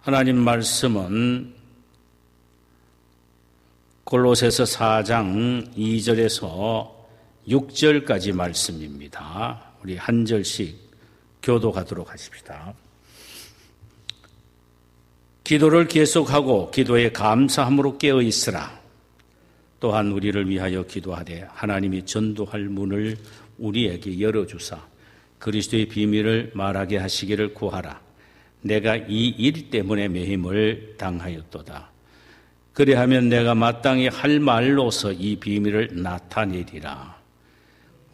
하나님 말씀은 골로새서 4장 2절에서 6절까지 말씀입니다. 우리 한 절씩 교독하도록 하십시다. 기도를 계속하고 기도에 감사함으로 깨어 있으라. 또한 우리를 위하여 기도하되 하나님이 전도할 문을 우리에게 열어주사 그리스도의 비밀을 말하게 하시기를 구하라. 내가 이 일 때문에 매임을 당하였도다. 그리하면 내가 마땅히 할 말로서 이 비밀을 나타내리라.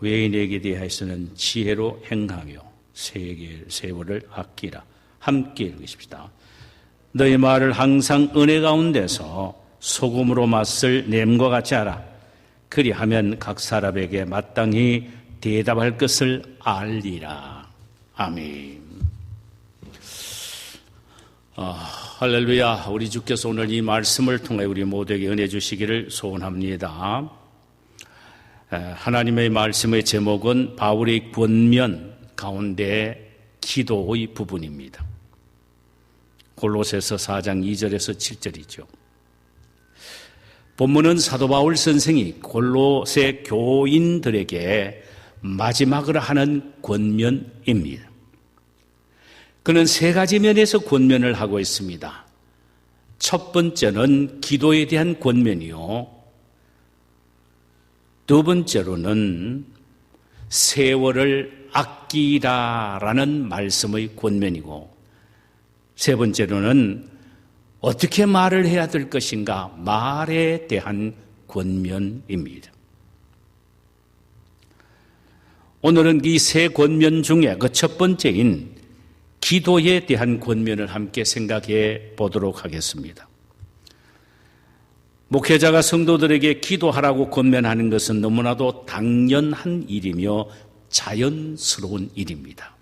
외인에게 대하여서는 지혜로 행하며 세월을 아끼라. 함께 읽으십시다. 너희 말을 항상 은혜 가운데서 소금으로 맛을 냄과 같이 하라. 그리하면 각 사람에게 마땅히 대답할 것을 알리라. 아멘. 할렐루야. 우리 주께서 오늘 이 말씀을 통해 우리 모두에게 은혜 주시기를 소원합니다. 하나님의 말씀의 제목은 바울의 권면 가운데 기도의 부분입니다. 골로새서 4장 2절에서 7절이죠. 본문은 사도 바울 선생이 골로새 교인들에게 마지막으로 하는 권면입니다. 그는 세 가지 면에서 권면을 하고 있습니다. 첫 번째는 기도에 대한 권면이요. 두 번째로는 세월을 아끼라라는 말씀의 권면이고, 세 번째로는 어떻게 말을 해야 될 것인가, 말에 대한 권면입니다. 오늘은 이 세 권면 중에 그 첫 번째인 기도에 대한 권면을 함께 생각해 보도록 하겠습니다. 목회자가 성도들에게 기도하라고 권면하는 것은 너무나도 당연한 일이며 자연스러운 일입니다.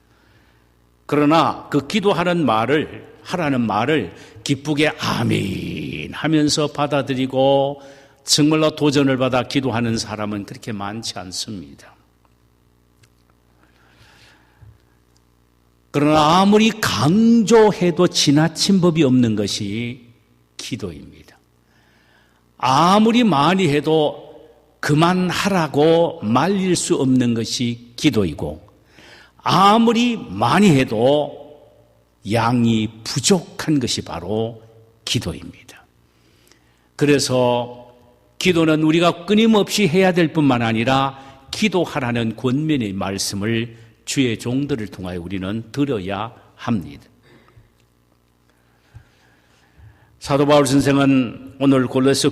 그러나 그 기도하라는 말을 기쁘게 아멘 하면서 받아들이고 정말로 도전을 받아 기도하는 사람은 그렇게 많지 않습니다. 그러나 아무리 강조해도 지나친 법이 없는 것이 기도입니다. 아무리 많이 해도 그만하라고 말릴 수 없는 것이 기도이고, 아무리 많이 해도 양이 부족한 것이 바로 기도입니다. 그래서 기도는 우리가 끊임없이 해야 될 뿐만 아니라 기도하라는 권면의 말씀을 주의 종들을 통하여 우리는 들어야 합니다. 사도 바울 선생은 오늘 골로새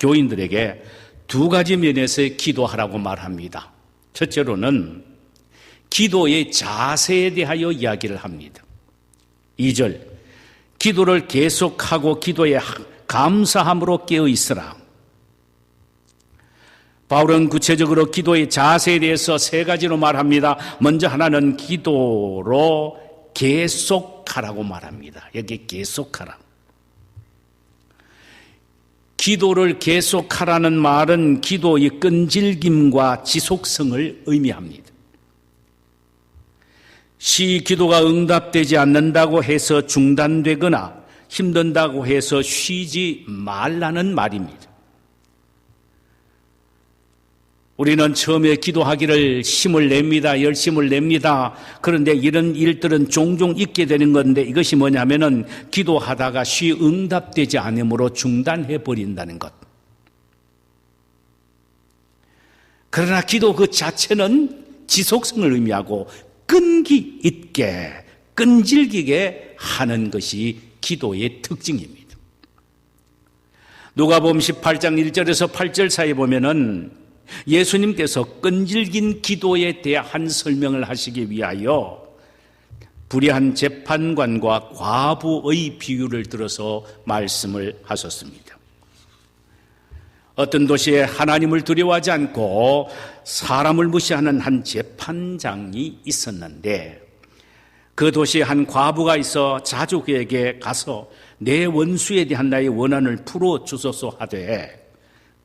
교인들에게 두 가지 면에서 기도하라고 말합니다. 첫째로는 기도의 자세에 대하여 이야기를 합니다. 2절, 기도를 계속하고 기도에 감사함으로 깨어 있으라. 바울은 구체적으로 기도의 자세에 대해서 세 가지로 말합니다. 먼저 하나는 기도로 계속하라고 말합니다. 여기 계속하라. 기도를 계속하라는 말은 기도의 끈질김과 지속성을 의미합니다. 기도가 응답되지 않는다고 해서 중단되거나 힘든다고 해서 쉬지 말라는 말입니다. 우리는 처음에 기도하기를 힘을 냅니다. 열심을 냅니다. 그런데 이런 일들은 종종 있게 되는 건데, 이것이 뭐냐면은 기도하다가 응답되지 않으므로 중단해 버린다는 것. 그러나 기도 그 자체는 지속성을 의미하고 끈기 있게 끈질기게 하는 것이 기도의 특징입니다. 누가복음 18장 1절에서 8절 사이에 보면은 예수님께서 끈질긴 기도에 대한 설명을 하시기 위하여 불의한 재판관과 과부의 비유를 들어서 말씀을 하셨습니다. 어떤 도시에 하나님을 두려워하지 않고 사람을 무시하는 한 재판장이 있었는데, 그 도시에 한 과부가 있어 자주 그에게 가서 내 원수에 대한 나의 원한을 풀어주소서 하되,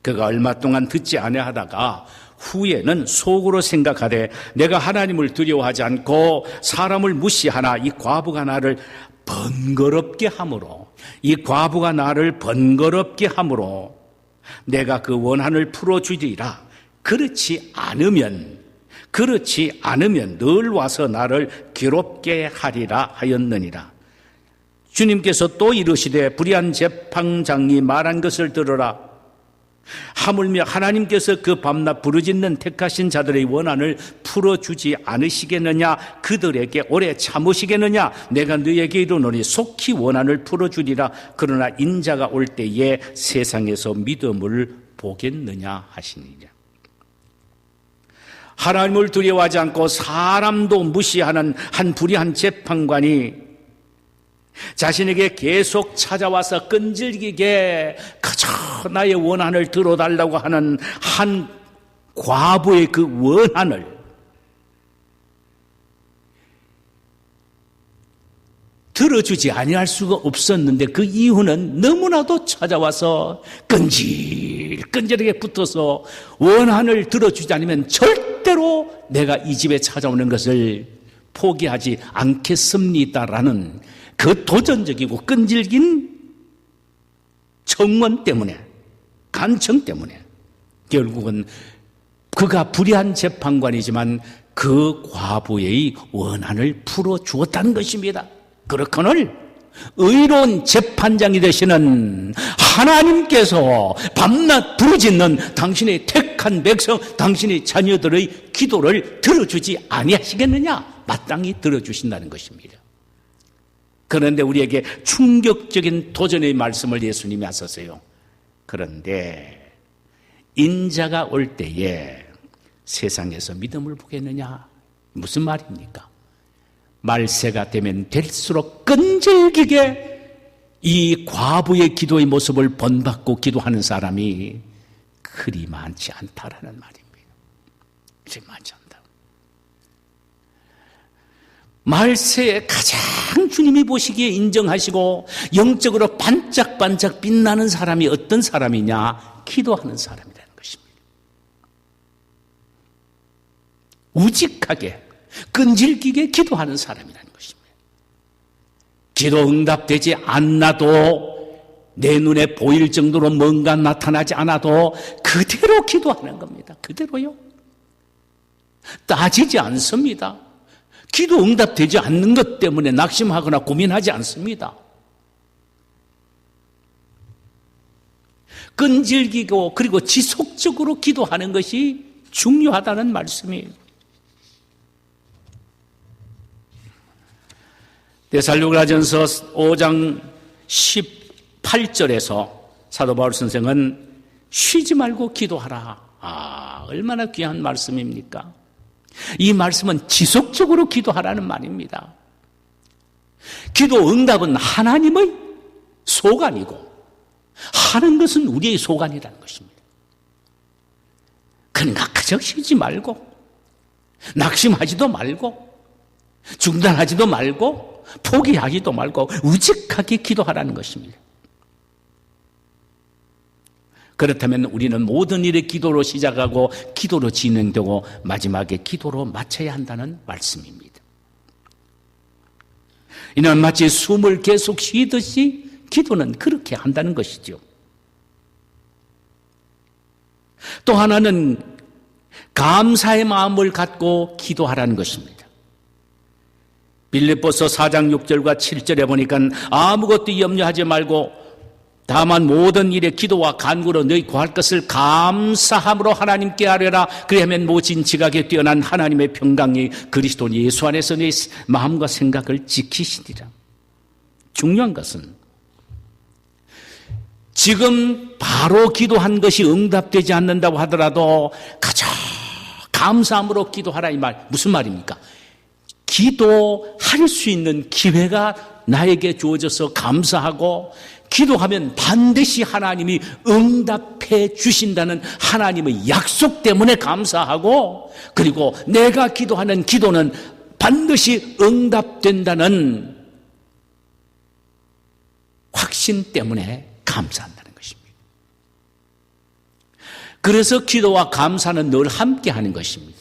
그가 얼마 동안 듣지 아니하다가 후에는 속으로 생각하되 내가 하나님을 두려워하지 않고 사람을 무시하나 이 과부가 나를 번거롭게 함으로, 이 과부가 나를 번거롭게 함으로 내가 그 원한을 풀어주리라. 그렇지 않으면 늘 와서 나를 괴롭게 하리라 하였느니라. 주님께서 또 이르시되 불의한 재판장이 말한 것을 들으라. 하물며 하나님께서 그 밤낮 부르짖는 택하신 자들의 원한을 풀어주지 않으시겠느냐? 그들에게 오래 참으시겠느냐? 내가 너에게 이르노니 속히 원한을 풀어주리라. 그러나 인자가 올 때에 세상에서 믿음을 보겠느냐 하시니라. 하나님을 두려워하지 않고 사람도 무시하는 한 불의한 재판관이 자신에게 계속 찾아와서 끈질기게 그저 나의 원한을 들어달라고 하는 한 과부의 그 원한을 들어주지 아니할 수가 없었는데, 그 이유는 너무나도 찾아와서 끈질끈질하게 붙어서 원한을 들어주지 않으면 절대로 내가 이 집에 찾아오는 것을 포기하지 않겠습니다라는 그 도전적이고 끈질긴 청원 때문에, 간청 때문에 결국은 그가 불의한 재판관이지만 그 과부의 원한을 풀어주었다는 것입니다. 그렇거늘 의로운 재판장이 되시는 하나님께서 밤낮 부르짖는 당신의 택한 백성, 당신의 자녀들의 기도를 들어주지 아니하시겠느냐? 마땅히 들어주신다는 것입니다. 그런데 우리에게 충격적인 도전의 말씀을 예수님이 하셨어요. 그런데 인자가 올 때에 세상에서 믿음을 보겠느냐? 무슨 말입니까? 말세가 되면 될수록 끈질기게 이 과부의 기도의 모습을 본받고 기도하는 사람이 그리 많지 않다라는 말입니다. 그리 많지 않다. 말세에 가장 주님이 보시기에 인정하시고 영적으로 반짝반짝 빛나는 사람이 어떤 사람이냐? 기도하는 사람이라는 것입니다. 우직하게 끈질기게 기도하는 사람이라는 것입니다. 기도 응답되지 않아도, 내 눈에 보일 정도로 뭔가 나타나지 않아도 그대로 기도하는 겁니다. 그대로요. 따지지 않습니다. 기도 응답되지 않는 것 때문에 낙심하거나 고민하지 않습니다. 끈질기고 그리고 지속적으로 기도하는 것이 중요하다는 말씀이에요. 데살로니가전서 5장 18절에서 사도 바울 선생은 쉬지 말고 기도하라. 얼마나 귀한 말씀입니까? 이 말씀은 지속적으로 기도하라는 말입니다. 기도 응답은 하나님의 소관이고 하는 것은 우리의 소관이라는 것입니다. 그러니까 그저 쉬지 말고, 낙심하지도 말고, 중단하지도 말고, 포기하지도 말고 우직하게 기도하라는 것입니다. 그렇다면 우리는 모든 일을 기도로 시작하고 기도로 진행되고 마지막에 기도로 마쳐야 한다는 말씀입니다. 이는 마치 숨을 계속 쉬듯이 기도는 그렇게 한다는 것이죠. 또 하나는 감사의 마음을 갖고 기도하라는 것입니다. 빌립보서 4장 6절과 7절에 보니까 아무것도 염려하지 말고 다만 모든 일에 기도와 간구로 너희 구할 것을 감사함으로 하나님께 아뢰라. 그리하면 모진 지각에 뛰어난 하나님의 평강이 그리스도 예수 안에서 내 마음과 생각을 지키시리라. 중요한 것은 지금 바로 기도한 것이 응답되지 않는다고 하더라도 가장 감사함으로 기도하라, 이 말. 무슨 말입니까? 기도할 수 있는 기회가 나에게 주어져서 감사하고, 기도하면 반드시 하나님이 응답해 주신다는 하나님의 약속 때문에 감사하고, 그리고 내가 기도하는 기도는 반드시 응답된다는 확신 때문에 감사한다는 것입니다. 그래서 기도와 감사는 늘 함께 하는 것입니다.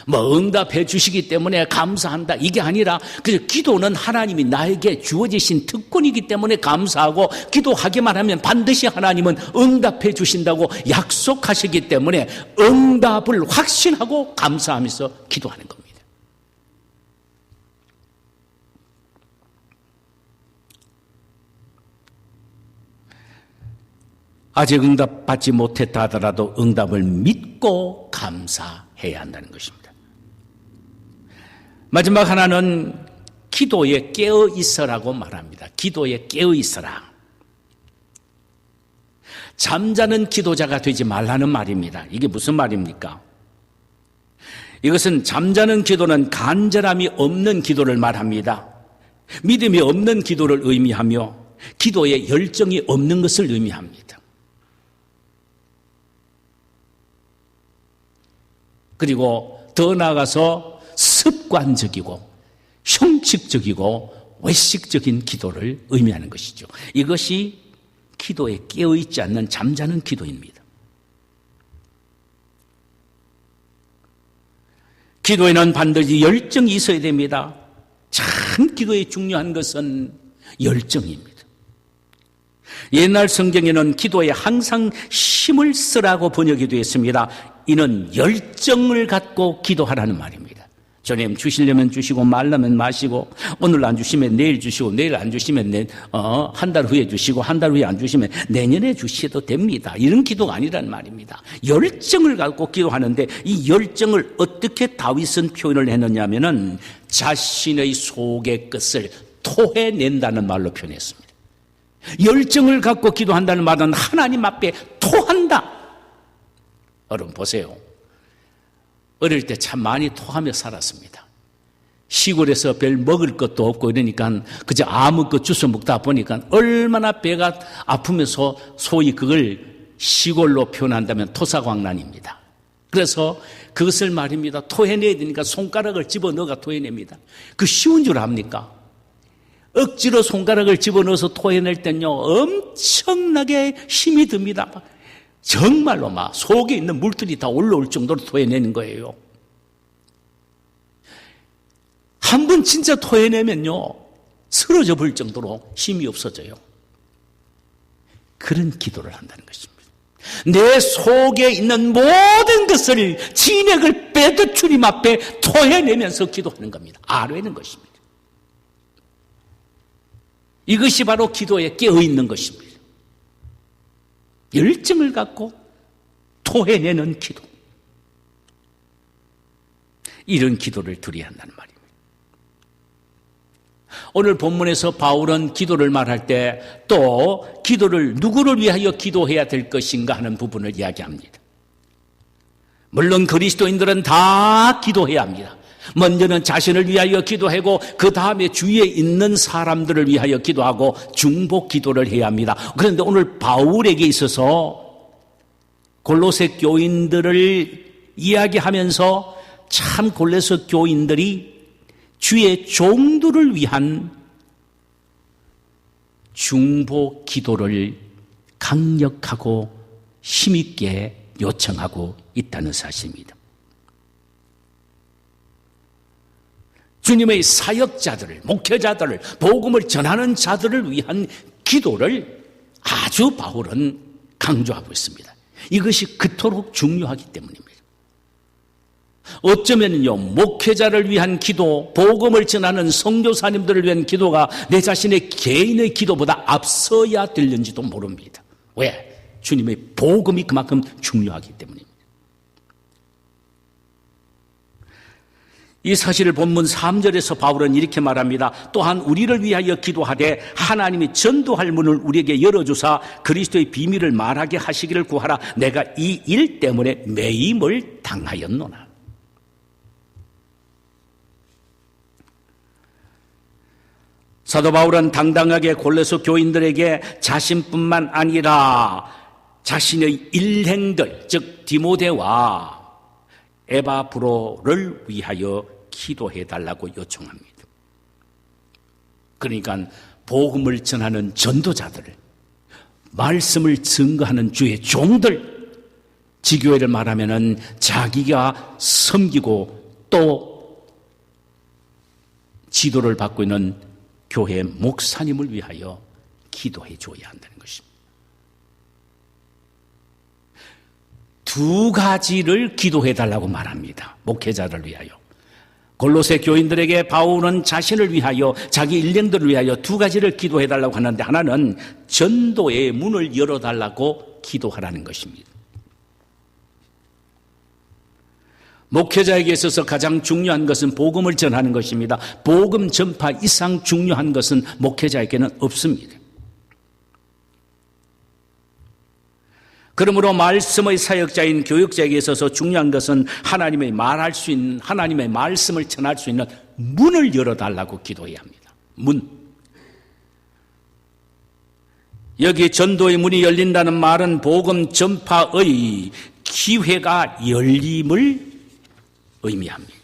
뭐 응답해 주시기 때문에 감사한다 이게 아니라 그래서 기도는 하나님이 나에게 주어지신 특권이기 때문에 감사하고 기도하기만 하면 반드시 하나님은 응답해 주신다고 약속하시기 때문에 응답을 확신하고 감사하면서 기도하는 겁니다. 아직 응답받지 못했다 하더라도 응답을 믿고 감사해야 한다는 것입니다. 마지막 하나는 기도에 깨어 있어라고 말합니다. 기도에 깨어 있어라. 잠자는 기도자가 되지 말라는 말입니다. 이게 무슨 말입니까? 이것은 잠자는 기도는 간절함이 없는 기도를 말합니다. 믿음이 없는 기도를 의미하며 기도에 열정이 없는 것을 의미합니다. 그리고 더 나아가서 습관적이고 형식적이고 외식적인 기도를 의미하는 것이죠. 이것이 기도에 깨어있지 않는 잠자는 기도입니다. 기도에는 반드시 열정이 있어야 됩니다. 참 기도에 중요한 것은 열정입니다. 옛날 성경에는 기도에 항상 힘을 쓰라고 번역이 되어 있습니다. 이는 열정을 갖고 기도하라는 말입니다. 주님 주시려면 주시고 말라면 마시고 오늘 안 주시면 내일 주시고 내일 안 주시면 한 달 후에 주시고 한 달 후에 안 주시면 내년에 주셔도 됩니다. 이런 기도가 아니란 말입니다. 열정을 갖고 기도하는데 이 열정을 어떻게 다윗은 표현을 했느냐면은 자신의 속의 것을 토해낸다는 말로 표현했습니다. 열정을 갖고 기도한다는 말은 하나님 앞에 토한다. 여러분 보세요. 어릴 때 참 많이 토하며 살았습니다. 시골에서 별 먹을 것도 없고 이러니까 그저 아무것 주워 먹다 보니까 얼마나 배가 아프면서 소위 그걸 시골로 표현한다면 토사광난입니다. 그래서 그것을 말입니다. 토해내야 되니까 손가락을 집어넣어가 토해냅니다. 그 쉬운 줄 압니까? 억지로 손가락을 집어넣어서 토해낼 땐요 엄청나게 힘이 듭니다. 정말로 막 속에 있는 물들이 다 올라올 정도로 토해내는 거예요. 한 번 진짜 토해내면요 쓰러져 볼 정도로 힘이 없어져요. 그런 기도를 한다는 것입니다. 내 속에 있는 모든 것을 진액을 빼도 주님 앞에 토해내면서 기도하는 겁니다. 아뢰는 것입니다. 이것이 바로 기도에 깨어있는 것입니다. 열정을 갖고 토해내는 기도. 이런 기도를 드려야 한다는 말입니다. 오늘 본문에서 바울은 기도를 말할 때 또 기도를 누구를 위하여 기도해야 될 것인가 하는 부분을 이야기합니다. 물론 그리스도인들은 다 기도해야 합니다. 먼저는 자신을 위하여 기도하고 그 다음에 주위에 있는 사람들을 위하여 기도하고 중보 기도를 해야 합니다. 그런데 오늘 바울에게 있어서 골로새 교인들을 이야기하면서 참 골로새 교인들이 주의 종들을 위한 중보 기도를 강력하고 힘있게 요청하고 있다는 사실입니다. 주님의 사역자들을, 목회자들을, 복음을 전하는 자들을 위한 기도를 아주 바울은 강조하고 있습니다. 이것이 그토록 중요하기 때문입니다. 어쩌면요, 목회자를 위한 기도, 복음을 전하는 선교사님들을 위한 기도가 내 자신의 개인의 기도보다 앞서야 될는지도 모릅니다. 왜? 주님의 복음이 그만큼 중요하기 때문입니다. 이 사실을 본문 3절에서 바울은 이렇게 말합니다. 또한 우리를 위하여 기도하되 하나님이 전도할 문을 우리에게 열어주사 그리스도의 비밀을 말하게 하시기를 구하라. 내가 이 일 때문에 매임을 당하였노라. 사도 바울은 당당하게 골로새 교인들에게 자신뿐만 아니라 자신의 일행들, 즉 디모데와 에바브로를 위하여 기도해달라고 요청합니다. 그러니까 복음을 전하는 전도자들, 말씀을 증거하는 주의 종들, 지교회를 말하면은 자기가 섬기고 또 지도를 받고 있는 교회 목사님을 위하여 기도해 줘야 한다는 것입니다. 두 가지를 기도해 달라고 말합니다. 목회자를 위하여. 골로새 교인들에게 바울은 자신을 위하여, 자기 일행들을 위하여 두 가지를 기도해 달라고 하는데, 하나는 전도의 문을 열어달라고 기도하라는 것입니다. 목회자에게 있어서 가장 중요한 것은 복음을 전하는 것입니다. 복음 전파 이상 중요한 것은 목회자에게는 없습니다. 그러므로 말씀의 사역자인 교육자에게 있어서 중요한 것은 하나님의 말할 수 있는, 하나님의 말씀을 전할 수 있는 문을 열어달라고 기도해야 합니다. 문. 여기 전도의 문이 열린다는 말은 복음 전파의 기회가 열림을 의미합니다.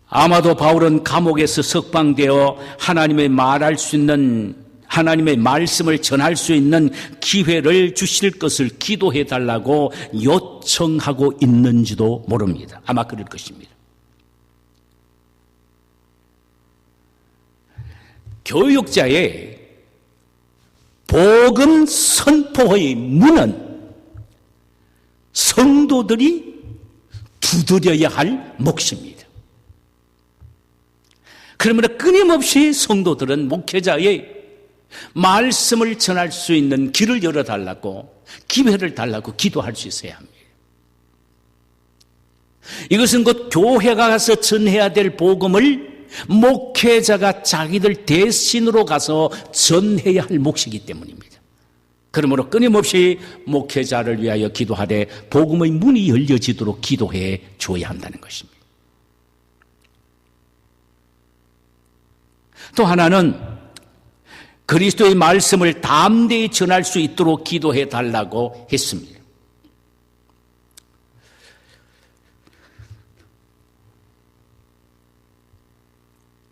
아마도 바울은 감옥에서 석방되어 하나님의 말할 수 있는, 하나님의 말씀을 전할 수 있는 기회를 주실 것을 기도해 달라고 요청하고 있는지도 모릅니다. 아마 그럴 것입니다. 교육자의 복음 선포의 문은 성도들이 두드려야 할 몫입니다. 그러므로 끊임없이 성도들은 목회자의 말씀을 전할 수 있는 길을 열어달라고, 기회를 달라고 기도할 수 있어야 합니다. 이것은 곧 교회가 가서 전해야 될 복음을 목회자가 자기들 대신으로 가서 전해야 할 몫이기 때문입니다. 그러므로 끊임없이 목회자를 위하여 기도하되 복음의 문이 열려지도록 기도해 줘야 한다는 것입니다. 또 하나는 그리스도의 말씀을 담대히 전할 수 있도록 기도해 달라고 했습니다.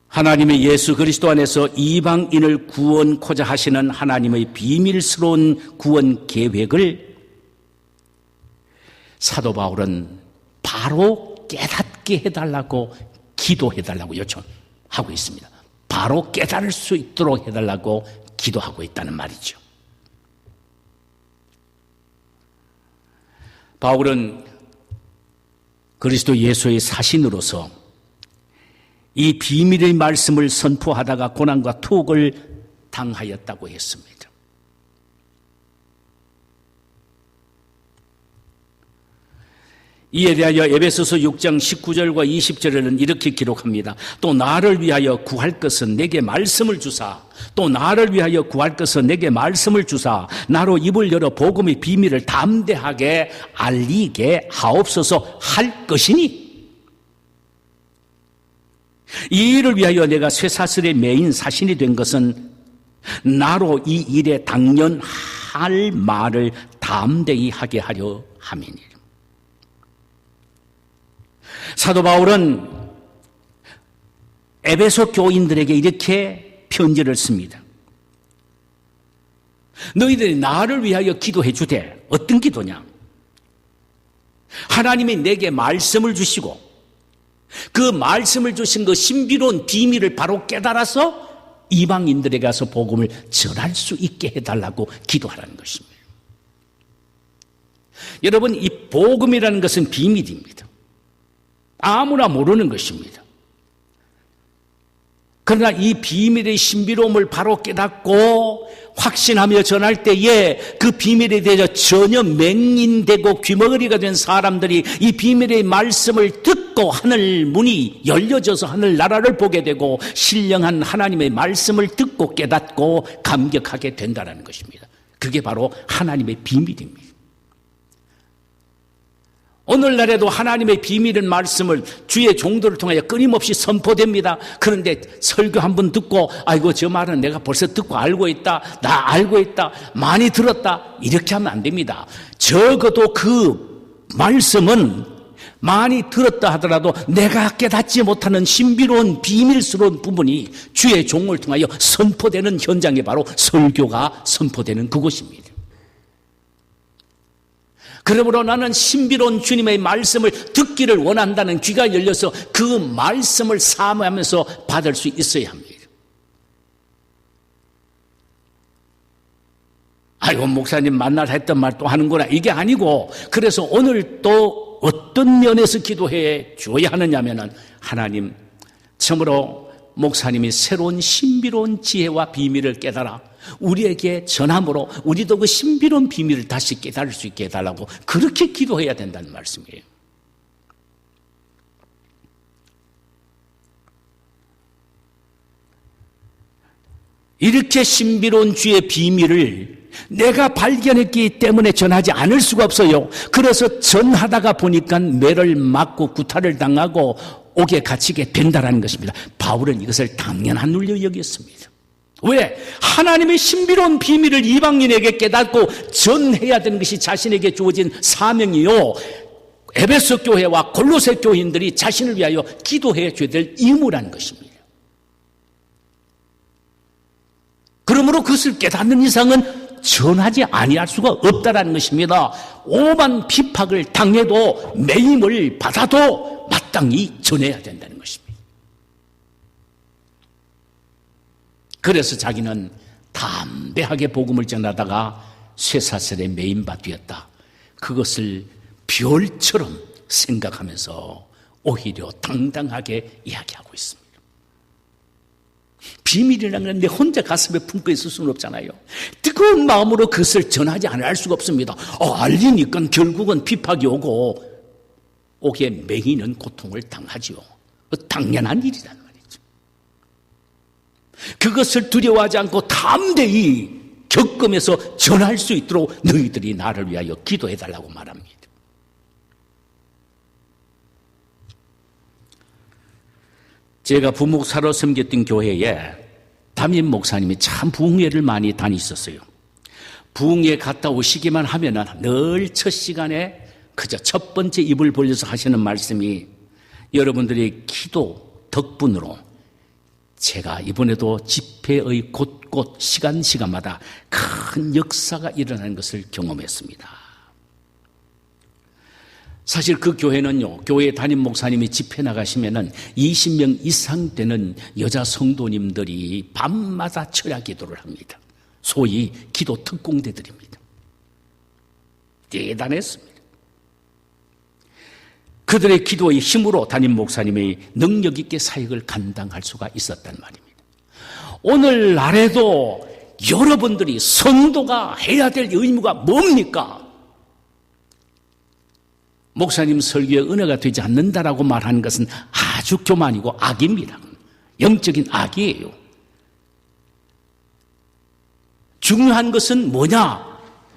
하나님의 예수 그리스도 안에서 이방인을 구원코자 하시는 하나님의 비밀스러운 구원 계획을 사도 바울은 바로 깨닫게 해달라고 기도해달라고 요청하고 있습니다. 바로 깨달을 수 있도록 해달라고 기도하고 있다는 말이죠. 바울은 그리스도 예수의 사신으로서 이 비밀의 말씀을 선포하다가 고난과 투옥을 당하였다고 했습니다. 이에 대하여 에베소서 6장 19절과 20절에는 이렇게 기록합니다. 또 나를 위하여 구할 것은 내게 말씀을 주사, 또 나를 위하여 구할 것은 내게 말씀을 주사, 나로 입을 열어 복음의 비밀을 담대하게 알리게 하옵소서 할 것이니, 이 일을 위하여 내가 쇠사슬에 매인 사신이 된 것은 나로 이 일에 당연할 말을 담대히 하게 하려 함이니라. 사도 바울은 에베소 교인들에게 이렇게 편지를 씁니다. 너희들이 나를 위하여 기도해 주되, 어떤 기도냐? 하나님이 내게 말씀을 주시고 그 말씀을 주신 그 신비로운 비밀을 바로 깨달아서 이방인들에게 가서 복음을 전할 수 있게 해달라고 기도하라는 것입니다. 여러분, 이 복음이라는 것은 비밀입니다. 아무나 모르는 것입니다. 그러나 이 비밀의 신비로움을 바로 깨닫고 확신하며 전할 때에 그 비밀에 대해서 전혀 맹인되고 귀머거리가 된 사람들이 이 비밀의 말씀을 듣고 하늘 문이 열려져서 하늘나라를 보게 되고 신령한 하나님의 말씀을 듣고 깨닫고 감격하게 된다는 것입니다. 그게 바로 하나님의 비밀입니다. 오늘날에도 하나님의 비밀인 말씀을 주의 종들을 통하여 끊임없이 선포됩니다. 그런데 설교 한 번 듣고 아이고 저 말은 내가 벌써 듣고 알고 있다, 나 알고 있다, 많이 들었다, 이렇게 하면 안 됩니다. 적어도 그 말씀은 많이 들었다 하더라도 내가 깨닫지 못하는 신비로운 비밀스러운 부분이 주의 종을 통하여 선포되는 현장이 바로 설교가 선포되는 그곳입니다. 그러므로 나는 신비로운 주님의 말씀을 듣기를 원한다는 귀가 열려서 그 말씀을 사모하면서 받을 수 있어야 합니다. 아이고, 목사님 만날 했던 말 또 하는구나, 이게 아니고, 그래서 오늘 또 어떤 면에서 기도해 줘야 하느냐면은, 하나님, 참으로 목사님이 새로운 신비로운 지혜와 비밀을 깨달아 우리에게 전함으로 우리도 그 신비로운 비밀을 다시 깨달을 수 있게 해달라고 그렇게 기도해야 된다는 말씀이에요. 이렇게 신비로운 주의 비밀을 내가 발견했기 때문에 전하지 않을 수가 없어요. 그래서 전하다가 보니까 매를 맞고 구타를 당하고 옥에 갇히게 된다는 것입니다. 바울은 이것을 당연한 논리로 여겼습니다. 왜? 하나님의 신비로운 비밀을 이방인에게 깨닫고 전해야 되는 것이 자신에게 주어진 사명이요, 에베소 교회와 골로새 교인들이 자신을 위하여 기도해 줘야 될 의무라는 것입니다. 그러므로 그것을 깨닫는 이상은 전하지 아니할 수가 없다는 것입니다. 오만 비박을 당해도 매임을 받아도 마땅히 전해야 된다는 것입니다. 그래서 자기는 담대하게 복음을 전하다가 쇠사슬에 매임바 되었다. 그것을 별처럼 생각하면서 오히려 당당하게 이야기하고 있습니다. 비밀이라는 건 내 혼자 가슴에 품고 있을 수는 없잖아요. 뜨거운 마음으로 그것을 전하지 않을 수가 없습니다. 알리니까 결국은 비박이 오고 옥에 매이는 고통을 당하지요. 당연한 일이란 말이죠. 그것을 두려워하지 않고 담대히 겪으면서 전할 수 있도록 너희들이 나를 위하여 기도해달라고 말합니다. 제가 부목사로 섬겼던 교회에 담임 목사님이 참 부흥회를 많이 다니셨어요. 부흥회 갔다 오시기만 하면은 늘 첫 시간에 그저 첫 번째 입을 벌려서 하시는 말씀이, 여러분들의 기도 덕분으로 제가 이번에도 집회의 곳곳 시간마다 큰 역사가 일어나는 것을 경험했습니다. 사실 그 교회는요, 교회 담임 목사님이 집회 나가시면은 20명 이상 되는 여자 성도님들이 밤마다 철야 기도를 합니다. 소위 기도 특공대들입니다. 대단했습니다. 그들의 기도의 힘으로 담임 목사님의 능력 있게 사역을 감당할 수가 있었단 말입니다. 오늘날에도 여러분들이 성도가 해야 될 의무가 뭡니까? 목사님 설교에 은혜가 되지 않는다라고 말하는 것은 아주 교만이고 악입니다. 영적인 악이에요. 중요한 것은 뭐냐?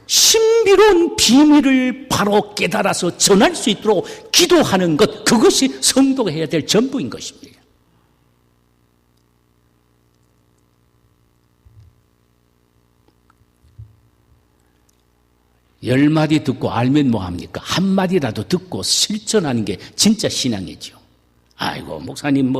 신비로운 비밀을 바로 깨달아서 전할 수 있도록 기도하는 것, 그것이 성도가 해야 될 전부인 것입니다. 열 마디 듣고 알면 뭐합니까? 한 마디라도 듣고 실천하는 게 진짜 신앙이죠. 아이고, 목사님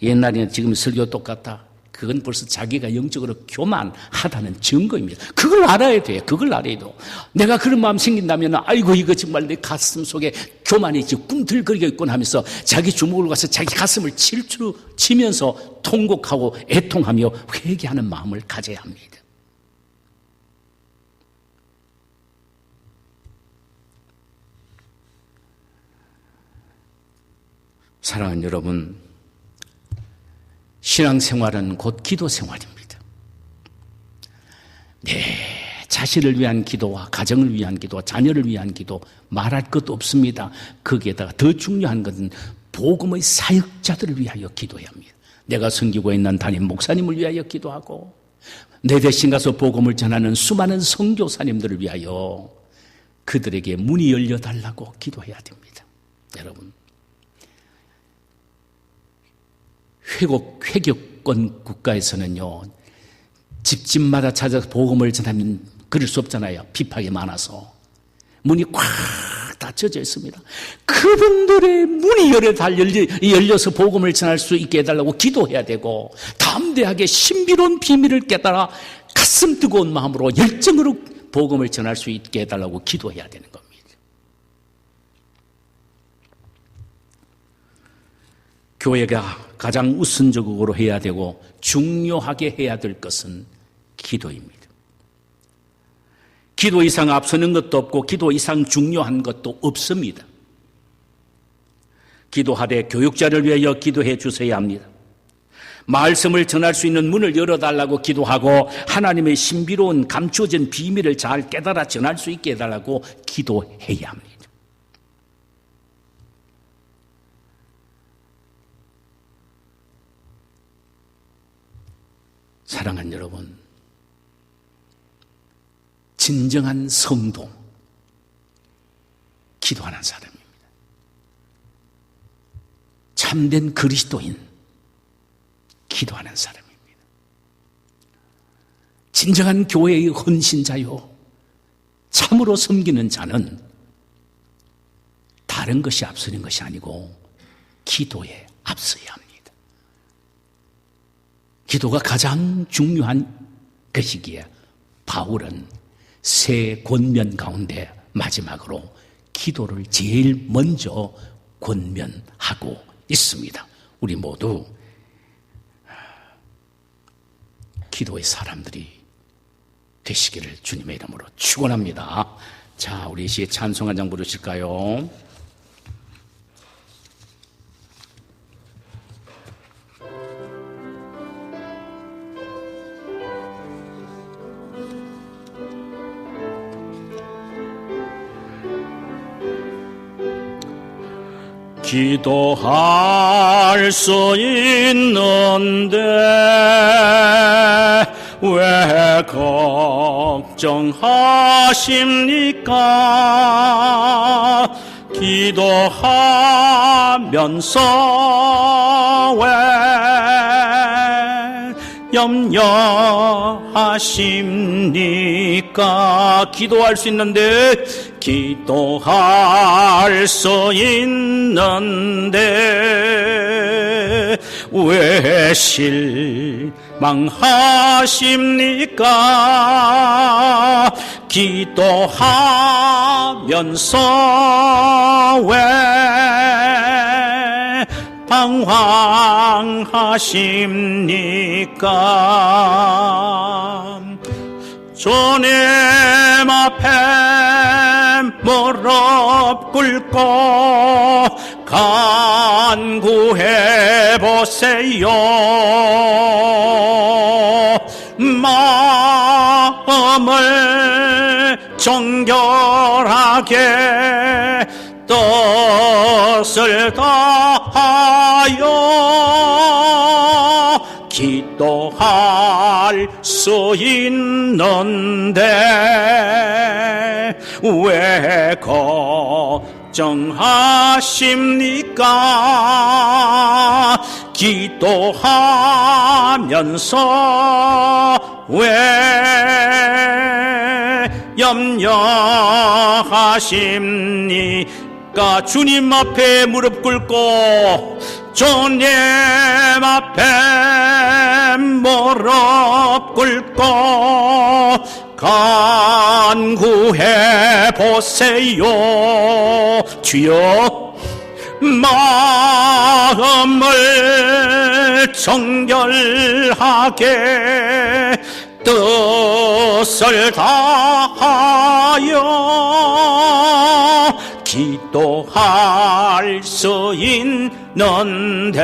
옛날에는 지금 설교 똑같다. 그건 벌써 자기가 영적으로 교만하다는 증거입니다. 그걸 알아야 돼. 그걸 알아야 돼. 내가 그런 마음 생긴다면, 아이고, 이거 정말 내 가슴 속에 교만이 꿈틀거리고 있군 하면서 자기 주먹을 가서 자기 가슴을 치면서 통곡하고 애통하며 회개하는 마음을 가져야 합니다. 사랑하는 여러분, 신앙생활은 곧 기도생활입니다. 내 자신을 위한 기도와 가정을 위한 기도와 자녀를 위한 기도, 말할 것도 없습니다. 거기에다가 더 중요한 것은 복음의 사역자들을 위하여 기도해야 합니다. 내가 섬기고 있는 담임 목사님을 위하여 기도하고, 내 대신 가서 복음을 전하는 수많은 선교사님들을 위하여 그들에게 문이 열려달라고 기도해야 됩니다. 여러분, 회교권 국가에서는요, 집집마다 찾아서 복음을 전하면 그럴 수 없잖아요. 비박이 많아서 문이 꽉 닫혀져 있습니다. 그분들의 문이 열려서 복음을 전할 수 있게 해달라고 기도해야 되고, 담대하게 신비로운 비밀을 깨달아 가슴 뜨거운 마음으로 열정으로 복음을 전할 수 있게 해달라고 기도해야 되는 겁니다. 교회가 가장 우선적으로 해야 되고 중요하게 해야 될 것은 기도입니다. 기도 이상 앞서는 것도 없고 기도 이상 중요한 것도 없습니다. 기도하되 교육자를 위하여 기도해 주셔야 합니다. 말씀을 전할 수 있는 문을 열어달라고 기도하고 하나님의 신비로운 감추어진 비밀을 잘 깨달아 전할 수 있게 해달라고 기도해야 합니다. 사랑하는 여러분, 진정한 성도, 기도하는 사람입니다. 참된 그리스도인, 기도하는 사람입니다. 진정한 교회의 헌신자요, 참으로 섬기는 자는 다른 것이 앞서는 것이 아니고 기도에 앞서야 합니다. 기도가 가장 중요한 것이기에 바울은 세 권면 가운데 마지막으로 기도를 제일 먼저 권면하고 있습니다. 우리 모두 기도의 사람들이 되시기를 주님의 이름으로 축원합니다. 자, 우리 이 시에 찬송 한 장 부르실까요? 기도할 수 있는데 왜 걱정하십니까? 기도하면서 왜 염려하십니까? 기도할 수 있는데 기도할 수 있는데 왜 실망하십니까? 기도하면서 왜 방황하십니까? 주님 앞에 무릎 꿇고 간구해 보세요. 마음을 정결하게 뜻을 다하여 기도할 수 있는데 왜 걱정하십니까? 기도하면서 왜 염려하십니까? 주님 앞에 무릎 꿇고 주님 앞에 무릎 꿇고 간구해 보세요. 주여, 마음을 정결하게 뜻을 다하여 기도할 수 있는데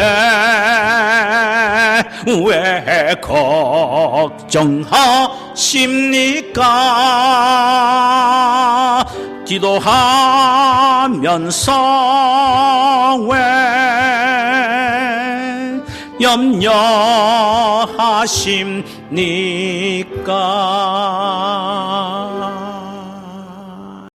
왜 걱정하십니까? 기도하면서 왜 염려하십니까?